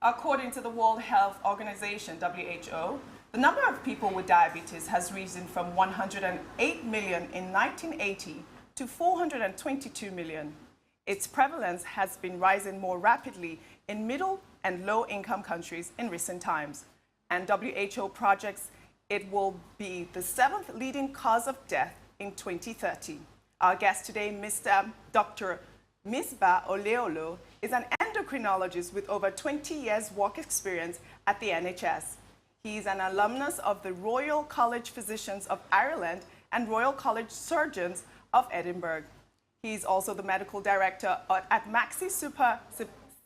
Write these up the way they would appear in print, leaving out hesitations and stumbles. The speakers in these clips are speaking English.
According to the World Health Organization, WHO, the number of people with diabetes has risen from 108 million in 1980 to 422 million. Its prevalence has been rising more rapidly in middle and low-income countries in recent times, and WHO projects it will be the 7th leading cause of death in 2030. Our guest today, Dr. Misbah Oleolo, is an endocrinologist with over 20 years work experience at the NHS. He is an alumnus of the Royal College Physicians of Ireland and Royal College Surgeons of Edinburgh. He is also the medical director at Maxi Super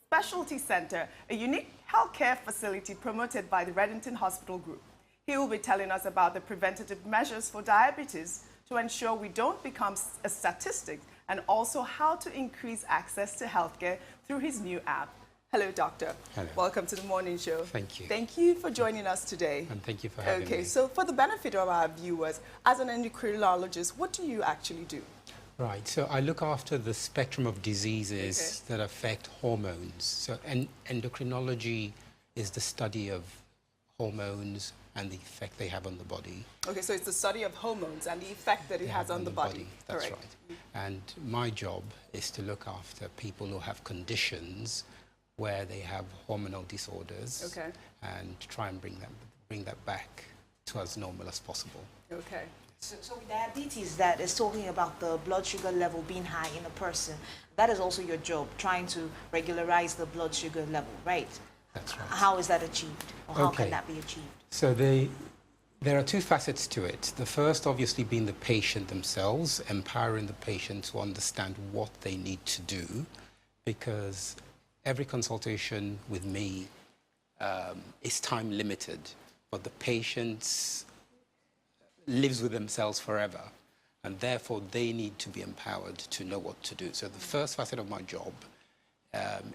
Specialty Centre, a unique healthcare facility promoted by the Reddington Hospital Group. He will be telling us about the preventative measures for diabetes to ensure we don't become a statistic, and also how to increase access to healthcare through his new app. Hello, Doctor. Hello. Welcome to the morning show. Thank you. Thank you for joining us today. And thank you for having me. Okay, so for the benefit of our viewers, as an endocrinologist, what do you actually do? Right, so I look after the spectrum of diseases that affect hormones. So endocrinology is the study of hormones and the effect they have on the body. Okay, so it's the study of hormones and the effect that it has on the body. That's Correct. right. And my job is to look after people who have conditions where they have hormonal disorders, and try and bring that back to as normal as possible. Okay. So with diabetes, that is talking about the blood sugar level being high in a person. That is also your job, trying to regularize the blood sugar level, right? That's right. How is that achieved? Or how can that be achieved? So there are two facets to it. The first, obviously, being the patient themselves, empowering the patient to understand what they need to do, because every consultation with me is time limited, but the patient lives with themselves forever, and therefore they need to be empowered to know what to do. So the first facet of my job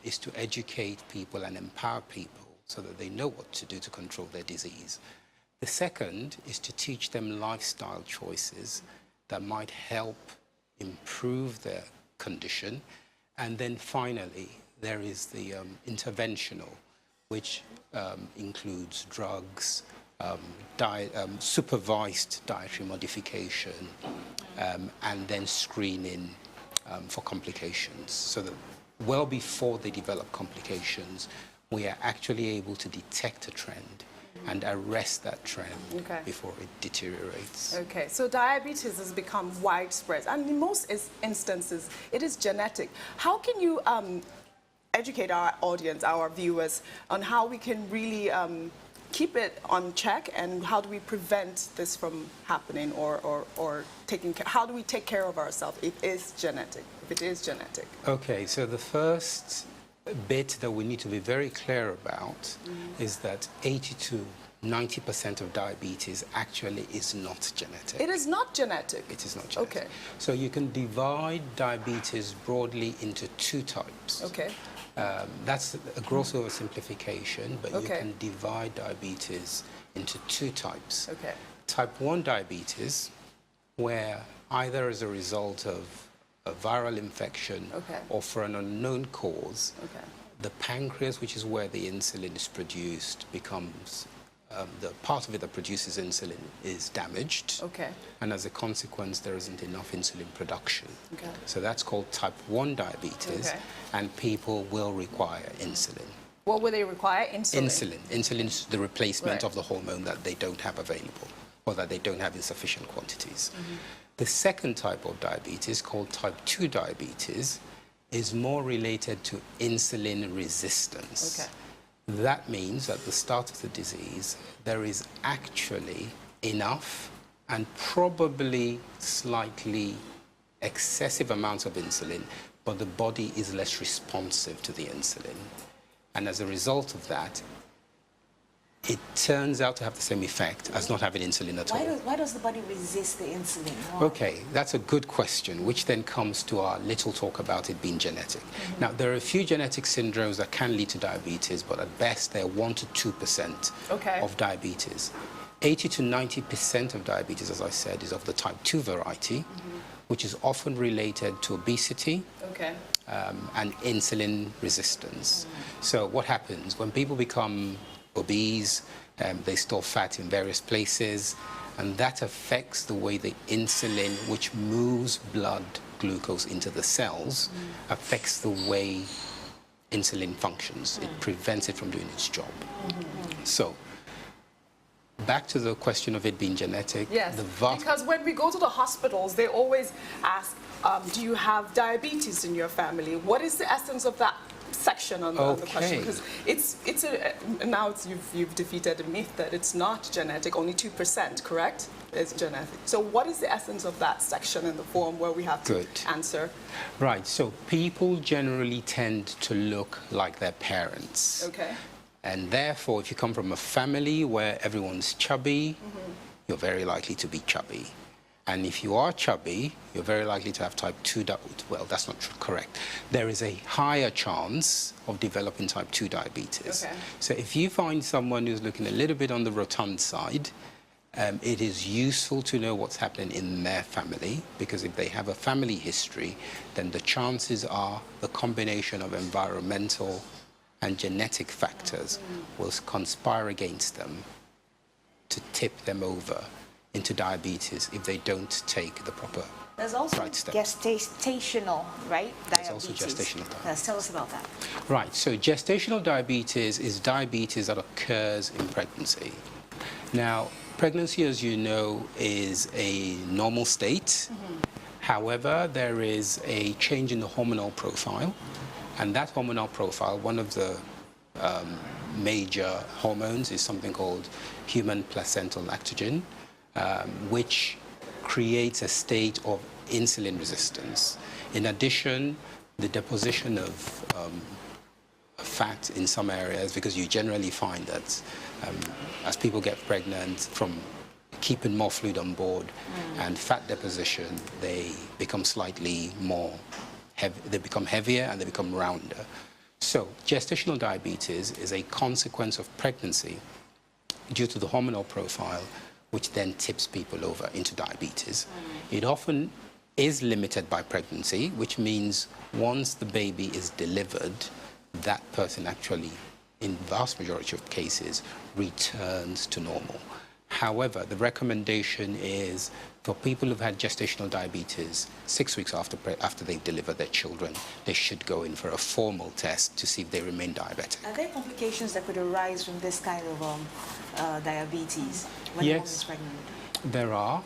is to educate people and empower people so that they know what to do to control their disease. The second is to teach them lifestyle choices that might help improve their condition. And then finally, there is the interventional, which includes drugs, supervised dietary modification, and then screening for complications, so that well before they develop complications, we are actually able to detect a trend and arrest that trend before it deteriorates. Okay, so diabetes has become widespread, and in most instances, it is genetic. How can you educate our audience, our viewers, on how we can really keep it on check, and how do we prevent this from happening, or taking care? How do we take care of ourselves if it is genetic? Okay, so the first bit that we need to be very clear about is that 80 to 90% of diabetes actually is not genetic. It is not genetic? It is not genetic. Okay. So you can divide diabetes broadly into two types. Okay. That's a gross oversimplification, but you can divide diabetes into two types. Okay. Type 1 diabetes, where either as a result of a viral infection or for an unknown cause, the pancreas, which is where the insulin is produced, becomes the part of it that produces insulin is damaged, and as a consequence there isn't enough insulin production. So that's called type 1 diabetes, and people will require insulin. What will they require? Insulin. Insulin is the replacement of the hormone that they don't have available, or that they don't have in sufficient quantities. The second type of diabetes, called type 2 diabetes, is more related to insulin resistance. That means at the start of the disease, there is actually enough and probably slightly excessive amounts of insulin, but the body is less responsive to the insulin. And as a result of that, it turns out to have the same effect as not having insulin at all. Why does the body resist the insulin? Okay, that's a good question, which then comes to our little talk about it being genetic. Now, there are a few genetic syndromes that can lead to diabetes, but at best they're 1 to 2% of diabetes. 80 to 90% of diabetes, as I said, is of the type 2 variety, which is often related to obesity, and insulin resistance. So what happens when people become obese? They store fat in various places, and that affects the way the insulin, which moves blood glucose into the cells, affects the way insulin functions. It prevents it from doing its job. So, back to the question of it being genetic. Yes, because when we go to the hospitals, they always ask, do you have diabetes in your family? What is the essence of that section on the question? Because you've defeated a myth that it's not genetic. Only 2%, correct, is genetic. So what is the essence of that section in the form where we have to answer? Right. So people generally tend to look like their parents. Okay. And therefore, if you come from a family where everyone's chubby, you're very likely to be chubby. And if you are chubby, you're very likely to have type 2 diabetes. Well, that's not correct. There is a higher chance of developing type 2 diabetes. Okay. So if you find someone who's looking a little bit on the rotund side, it is useful to know what's happening in their family, because if they have a family history, then the chances are the combination of environmental and genetic factors will conspire against them to tip them over into diabetes if they don't take the proper There's also right step. Gestational, right? Diabetes. There's also gestational diabetes. Tell us about that. Right, so gestational diabetes is diabetes that occurs in pregnancy. Now, pregnancy, as you know, is a normal state. However, there is a change in the hormonal profile, and that hormonal profile, one of the major hormones is something called human placental lactogen, which creates a state of insulin resistance. In addition, the deposition of fat in some areas, because you generally find that as people get pregnant, from keeping more fluid on board and fat deposition, they become slightly more heavy, they become heavier and they become rounder. So gestational diabetes is a consequence of pregnancy due to the hormonal profile, which then tips people over into diabetes. It often is limited by pregnancy, which means once the baby is delivered, that person actually, in vast majority of cases, returns to normal. However, the recommendation is for people who've had gestational diabetes 6 weeks after they've delivered their children, they should go in for a formal test to see if they remain diabetic. Are there complications that could arise from this kind of diabetes when a woman is pregnant? There are.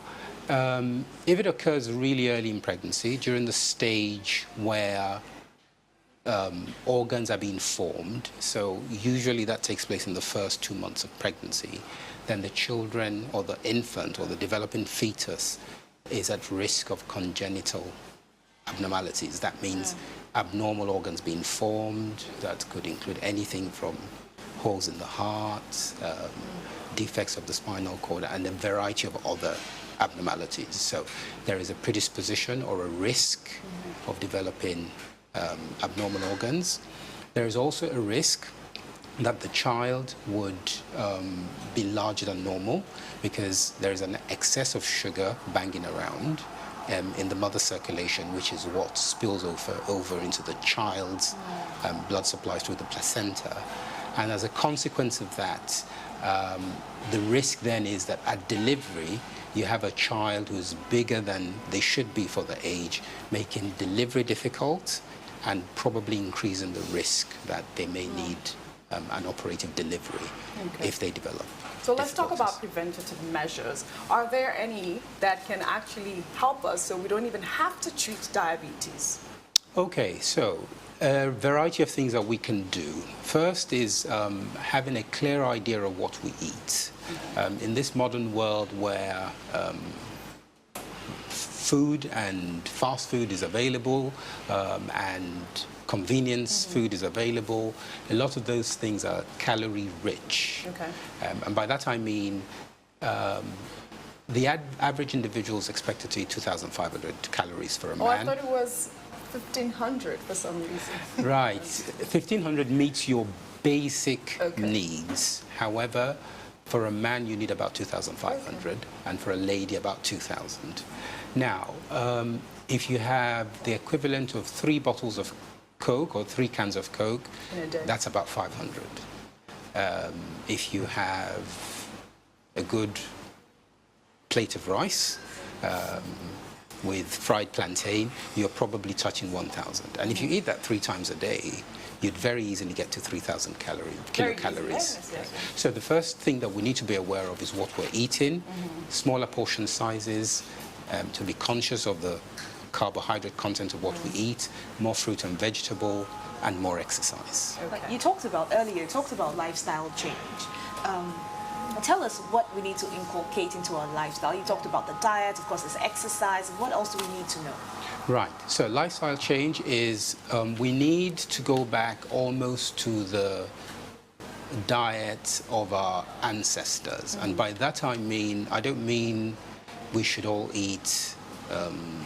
If it occurs really early in pregnancy, during the stage where organs are being formed, so usually that takes place in the first 2 months of pregnancy, then the children or the infant or the developing fetus is at risk of congenital abnormalities. That means abnormal organs being formed. That could include anything from holes in the heart, defects of the spinal cord, and a variety of other abnormalities. So there is a predisposition or a risk of developing abnormal organs. There is also a risk that the child would be larger than normal because there is an excess of sugar banging around in the mother's circulation, which is what spills over into the child's blood supply through the placenta. And as a consequence of that, the risk then is that at delivery, you have a child who's bigger than they should be for the age, making delivery difficult and probably increasing the risk that they may need an operative delivery if they develop. So let's talk about preventative measures. Are there any that can actually help us so we don't even have to treat diabetes? Okay, so a variety of things that we can do. First is having a clear idea of what we eat. In this modern world where food and fast food is available and convenience food is available, a lot of those things are calorie rich. Okay. And by that I mean the average individual is expected to eat 2,500 calories for a man. Oh, I thought it was 1,500 for some reason. Right. 1,500 meets your basic needs. However, for a man, you need about 2,500, and for a lady, about 2,000. Now, if you have the equivalent of 3 bottles of Coke or 3 cans of Coke, In a day. that's about 500. If you have a good plate of rice with fried plantain, you're probably touching 1,000. And if you eat that 3 times a day, you'd very easily get to 3,000 kilocalories. Yes. So the first thing that we need to be aware of is what we're eating, smaller portion sizes, to be conscious of the carbohydrate content of what we eat, more fruit and vegetable, and more exercise. Like you talked about earlier, you talked about lifestyle change. Tell us what we need to inculcate into our lifestyle. You talked about the diet, of course, there's exercise. What else do we need to know? Right. So lifestyle change is we need to go back almost to the diet of our ancestors. And by that I don't mean we should all eat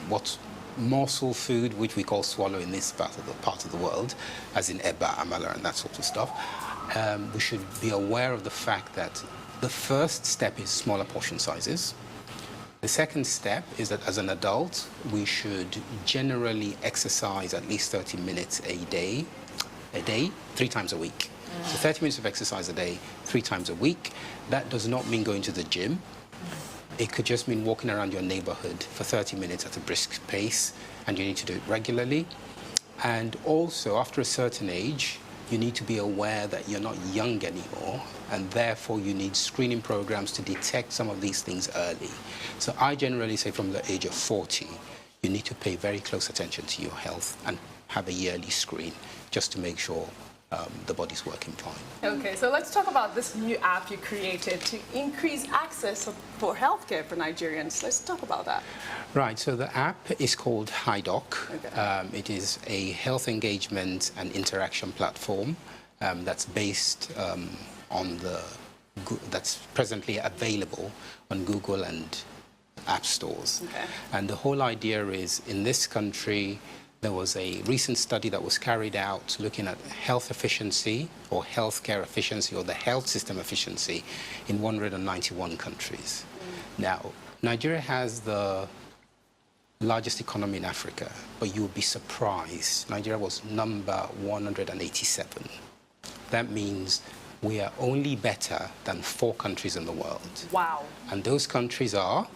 what morsel food, which we call swallow in this part of the world, as in eba, amala, and that sort of stuff. We should be aware of the fact that the first step is smaller portion sizes. The second step is that as an adult, we should generally exercise at least 30 minutes a day, 3 times a week. So 30 minutes of exercise a day, 3 times a week. That does not mean going to the gym. It could just mean walking around your neighborhood for 30 minutes at a brisk pace, and you need to do it regularly. And also, after a certain age, you need to be aware that you're not young anymore, and therefore you need screening programs to detect some of these things early. So I generally say from the age of 40, you need to pay very close attention to your health and have a yearly screen just to make sure the body's working fine. Okay, so let's talk about this new app you created to increase access for healthcare for Nigerians. Let's talk about that. Right, so the app is called HiDoc. Okay. It is a health engagement and interaction platform that's based that's presently available on Google and app stores. Okay. And the whole idea is, in this country, there was a recent study that was carried out looking at health efficiency or healthcare efficiency or the health system efficiency in 191 countries. Now, Nigeria has the largest economy in Africa, but you'll be surprised. Nigeria was number 187. That means we are only better than 4 countries in the world. Wow. And those countries are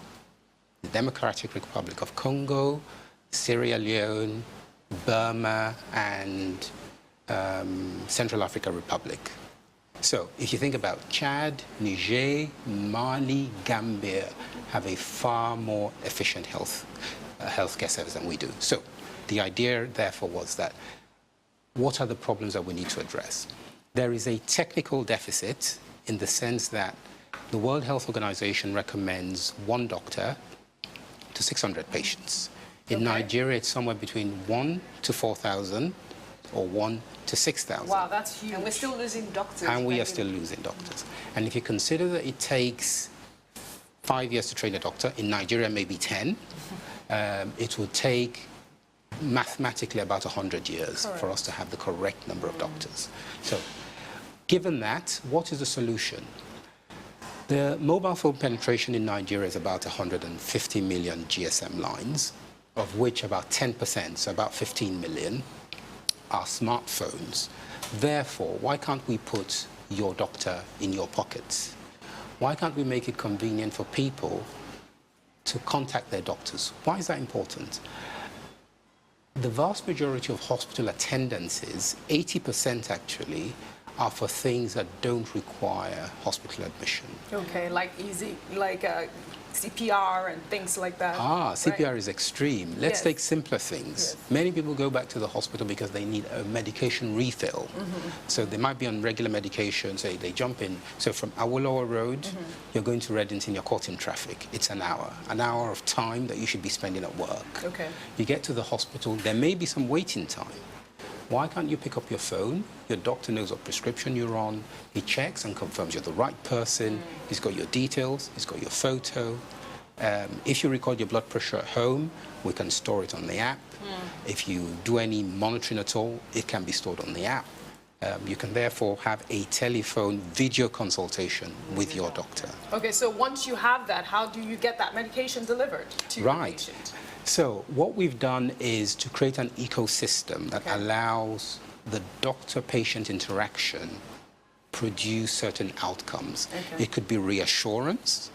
the Democratic Republic of Congo, Sierra Leone, Burma, and Central African Republic. So if you think about Chad, Niger, Mali, Gambia have a far more efficient healthcare service than we do. So the idea, therefore, was that what are the problems that we need to address? There is a technical deficit in the sense that the World Health Organization recommends 1 doctor to 600 patients. In Nigeria, it's somewhere between 1 to 4,000 or 1 to 6,000. Wow, that's huge. And we're still losing doctors. And we are still losing doctors. And if you consider that it takes 5 years to train a doctor, in Nigeria maybe 10, it will take mathematically about 100 years for us to have the correct number of doctors. So given that, what is the solution? The mobile phone penetration in Nigeria is about 150 million GSM lines, of which about 10%, so about 15 million, are smartphones. Therefore, why can't we put your doctor in your pockets? Why can't we make it convenient for people to contact their doctors? Why is that important? The vast majority of hospital attendances, 80% actually, are for things that don't require hospital admission. Okay, like CPR and things like that. CPR right? is extreme. Let's take simpler things. Yes. Many people go back to the hospital because they need a medication refill. So they might be on regular medication, say they jump in. So from Awolowo Road, you're going to Reddington, you're caught in traffic. It's an hour of time that you should be spending at work. Okay. You get to the hospital, there may be some waiting time. Why can't you pick up your phone? Your doctor knows what prescription you're on. He checks and confirms you're the right person. He's got your details. He's got your photo. If you record your blood pressure at home, we can store it on the app. If you do any monitoring at all, it can be stored on the app. You can therefore have a telephone video consultation with your doctor. Okay, so once you have that, how do you get that medication delivered to the patient? So what we've done is to create an ecosystem that allows the doctor-patient interaction produce certain outcomes. It could be reassurance,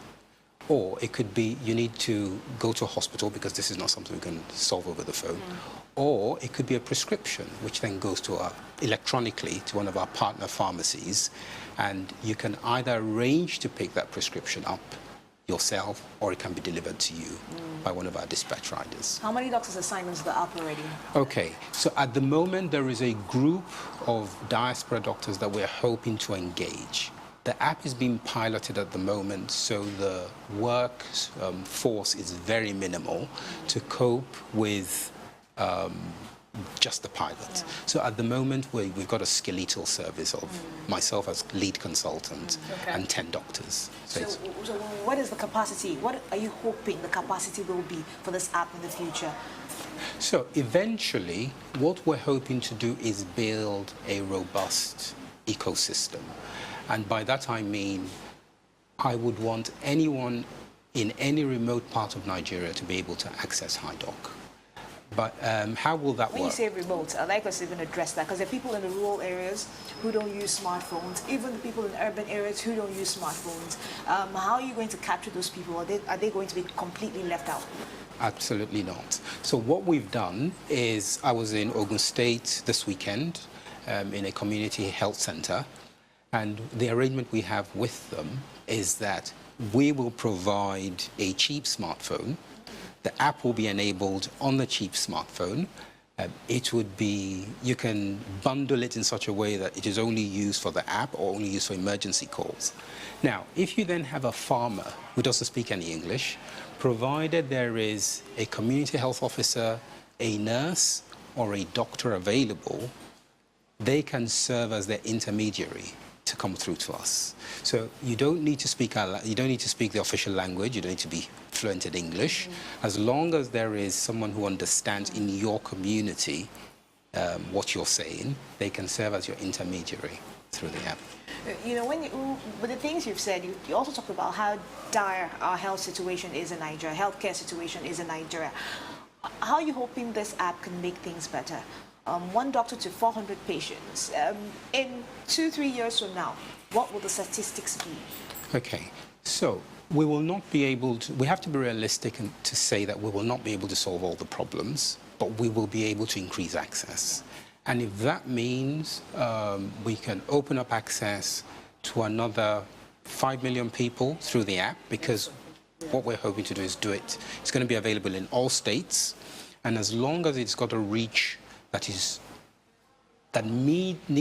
or it could be you need to go to a hospital because this is not something we can solve over the phone. Or it could be a prescription, which then goes to electronically to one of our partner pharmacies, and you can either arrange to pick that prescription up yourself, or it can be delivered to you by one of our dispatch riders. How many doctors assignments the app already? Okay, so at the moment there is a group of diaspora doctors that we're hoping to engage. The app is being piloted at the moment, so the work force is very minimal to cope with just the pilot. So at the moment we've got a skeletal service of myself as lead consultant and 10 doctors. So what is the capacity? What are you hoping the capacity will be for this app in the future? So eventually what we're hoping to do is build a robust ecosystem. And by that I mean I would want anyone in any remote part of Nigeria to be able to access HiDoc. But how will that work? When you say remote, I'd like us to even address that, because there are people in the rural areas who don't use smartphones, even the people in urban areas who don't use smartphones. How are you going to capture those people? Are they going to be completely left out? Absolutely not. So what we've done is, I was in Ogun State this weekend in a community health center, and the arrangement we have with them is that we will provide a cheap smartphone. The app will be enabled on the cheap smartphone. It would be, you can bundle it in such a way that it is only used for the app or only used for emergency calls. Now, if you then have a farmer who doesn't speak any English, provided there is a community health officer, a nurse, or a doctor available, they can serve as their intermediary to come through to us. So you don't need to speak the official language, you don't need to be fluent in English. As long as there is someone who understands in your community what you're saying, they can serve as your intermediary through the app. You know, with the things you've said, you also talked about how dire our health situation is in Nigeria, healthcare situation is in Nigeria. How are you hoping this app can make things better? 1 doctor to 400 patients. In 2-3 years from now, what will the statistics be? Okay, so we will not be able to, we have to be realistic and to say that we will not be able to solve all the problems, but we will be able to increase access. And if that means we can open up access to another 5 million people through the app, because what we're hoping to do is it's going to be available in all states, and as long as it's got a reach that meets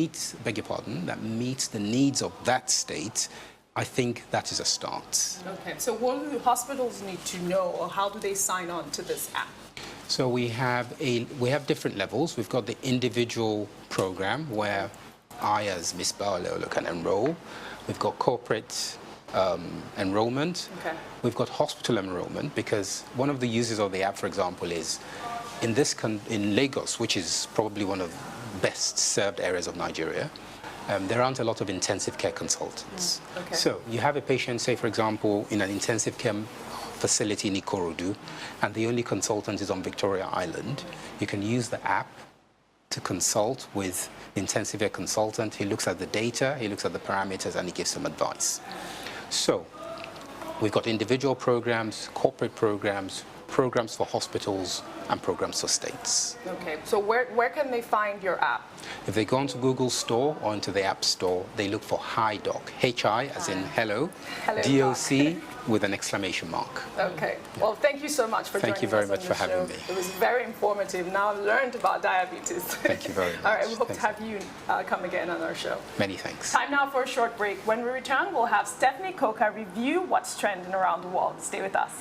the needs of that state, I think that is a start. Okay, so what do hospitals need to know, or how do they sign on to this app? So we have different levels. We've got the individual program where I, as Misbah Oleolo, can enroll. We've got corporate enrollment. Okay. We've got hospital enrollment, because one of the uses of the app, for example, is in Lagos, which is probably one of the best served areas of Nigeria, there aren't a lot of intensive care consultants. Okay. So you have a patient, say, for example, in an intensive care facility in Ikorodu, and the only consultant is on Victoria Island. You can use the app to consult with the intensive care consultant. He looks at the data, he looks at the parameters, and he gives some advice. So we've got individual programs, corporate programs, programs for hospitals, and programs for states. Okay, so where can they find your app? If they go onto Google Store or into the App Store, they look for HiDoc, H-I as in hello, D-O-C with an exclamation mark. Okay, well, thank you so much for joining us. Thank you very on much the for show. having me. It was very informative. Now I've learned about diabetes. Thank you very much. All right, we hope Thanks. to have you come again on our show. Many thanks. Time now for a short break. When we return, we'll have Stephanie Coca review what's trending around the world. Stay with us.